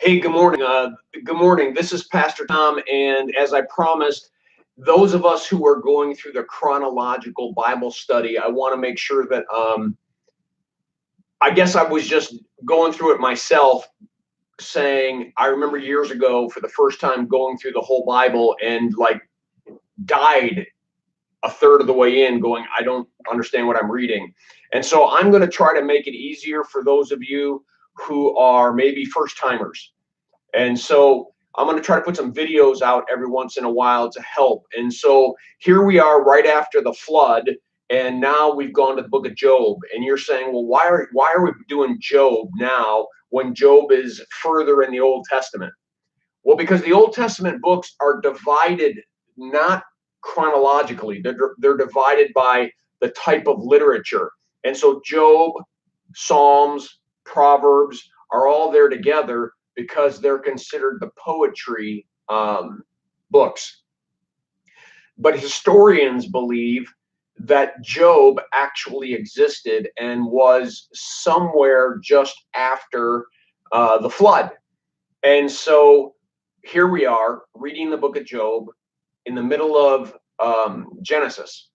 Hey, good morning. Good morning. This is Pastor Tom, and as I promised, those of us who are going through the chronological Bible study, I want to make sure that I guess I was just going through it myself, saying I remember years ago for the first time going through the whole Bible and like died a third of the way in, going, I don't understand what I'm reading. And so I'm going to try to make it easier for those of you who are maybe first timers. And so I'm going to try to put some videos out every once in a while to help. And so here we are right after the flood, and now we've gone to the book of Job. And you're saying, well, why are we doing Job now when Job is further in the Old Testament? Well, because the Old Testament books are divided not chronologically. They're divided by the type of literature. And so Job, Psalms, Proverbs are all there together because they're considered the poetry books. But historians believe that Job actually existed and was somewhere just after the flood. And so here we are reading the book of Job in the middle of Genesis.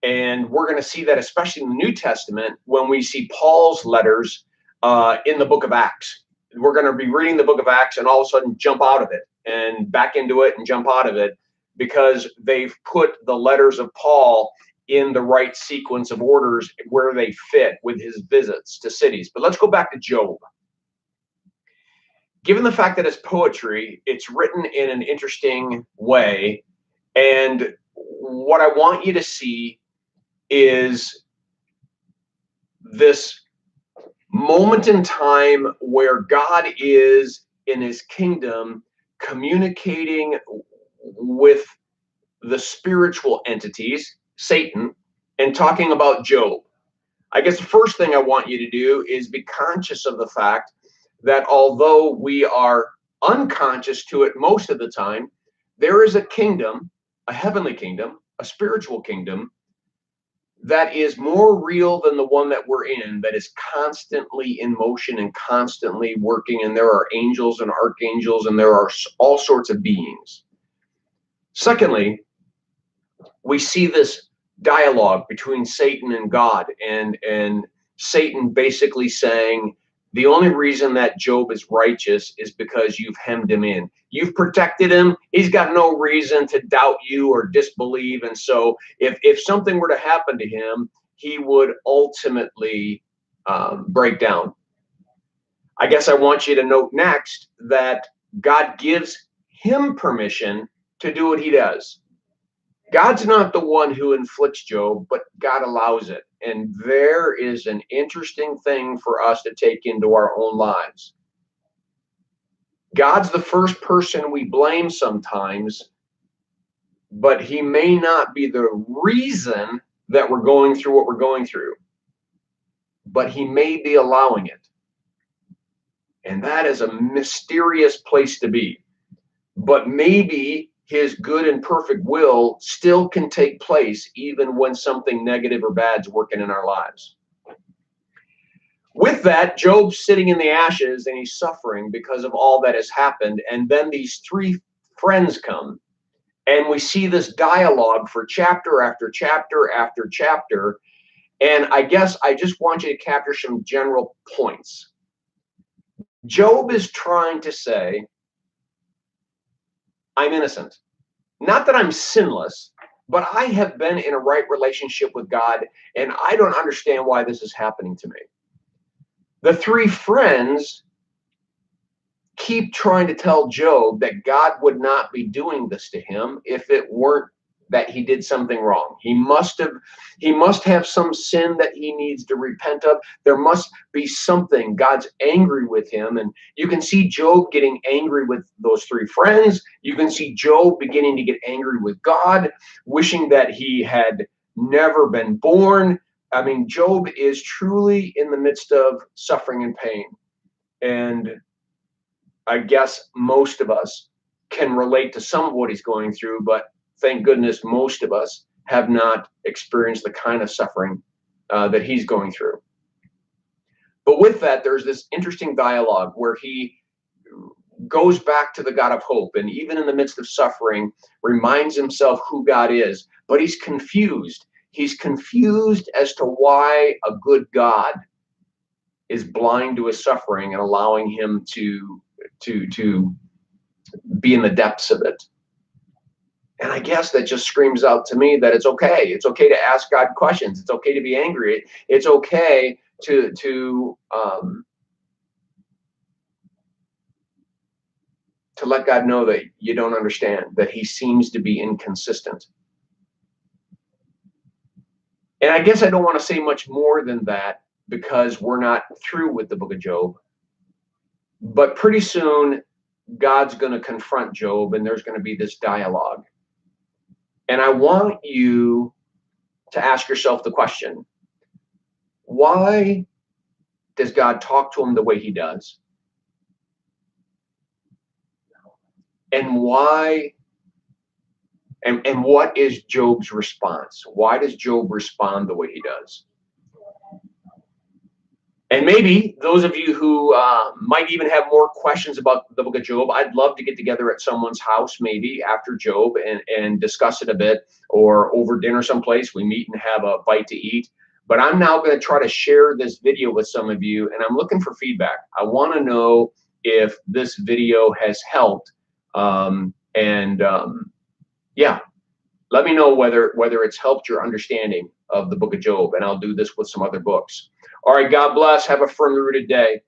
And we're going to see that, especially in the New Testament, when we see Paul's letters in the book of Acts. We're going to be reading the book of Acts and all of a sudden jump out of it and back into it and jump out of it because they've put the letters of Paul in the right sequence of orders where they fit with his visits to cities. But let's go back to Job. Given the fact that it's poetry, it's written in an interesting way. And what I want you to see is this moment in time where God is in his kingdom communicating with the spiritual entities, Satan, and talking about Job. I guess the first thing I want you to do is be conscious of the fact that although we are unconscious to it most of the time, there is a kingdom, a heavenly kingdom, a spiritual kingdom that is more real than the one that we're in, that is constantly in motion and constantly working. And there are angels and archangels, and there are all sorts of beings. Secondly, we see this dialogue between Satan and God, and Satan basically saying, the only reason that Job is righteous is because you've hemmed him in. You've protected him. He's got no reason to doubt you or disbelieve. And so if something were to happen to him, he would ultimately break down. I guess I want you to note next that God gives him permission to do what he does. God's not the one who inflicts Job, but God allows it. And there is an interesting thing for us to take into our own lives. God's the first person we blame sometimes, but he may not be the reason that we're going through what we're going through, but he may be allowing it. And that is a mysterious place to be. But maybe his good and perfect will still can take place even when something negative or bad is working in our lives. With that, Job's sitting in the ashes and he's suffering because of all that has happened. And then these three friends come, and we see this dialogue for chapter after chapter after chapter. And I guess I just want you to capture some general points. Job is trying to say, I'm innocent. Not that I'm sinless, but I have been in a right relationship with God, and I don't understand why this is happening to me. The three friends keep trying to tell Job that God would not be doing this to him if it weren't that he did something wrong. He must have some sin that he needs to repent of. There must be something. God's angry with him. And you can see Job getting angry with those three friends. You can see Job beginning to get angry with God, wishing that he had never been born. I mean, Job is truly in the midst of suffering and pain. And I guess most of us can relate to some of what he's going through, but thank goodness most of us have not experienced the kind of suffering that he's going through. But with that, there's this interesting dialogue where he goes back to the God of hope, and even in the midst of suffering, reminds himself who God is. But he's confused. He's confused as to why a good God is blind to his suffering and allowing him to be in the depths of it. And I guess that just screams out to me that it's okay. It's okay to ask God questions. It's okay to be angry. It's okay to let God know that you don't understand, that he seems to be inconsistent. And I guess I don't want to say much more than that because we're not through with the book of Job. But pretty soon, God's going to confront Job, and there's going to be this dialogue. And I want you to ask yourself the question, why does God talk to him the way he does? And why, and what is Job's response? Why does Job respond the way he does? And maybe those of you who might even have more questions about the book of Job, I'd love to get together at someone's house maybe after Job and discuss it a bit, or over dinner someplace. We meet and have a bite to eat. But I'm now going to try to share this video with some of you, and I'm looking for feedback. I want to know if this video has helped. Yeah, let me know whether it's helped your understanding of the book of Job, and I'll do this with some other books. All right, God bless. Have a firmly rooted day.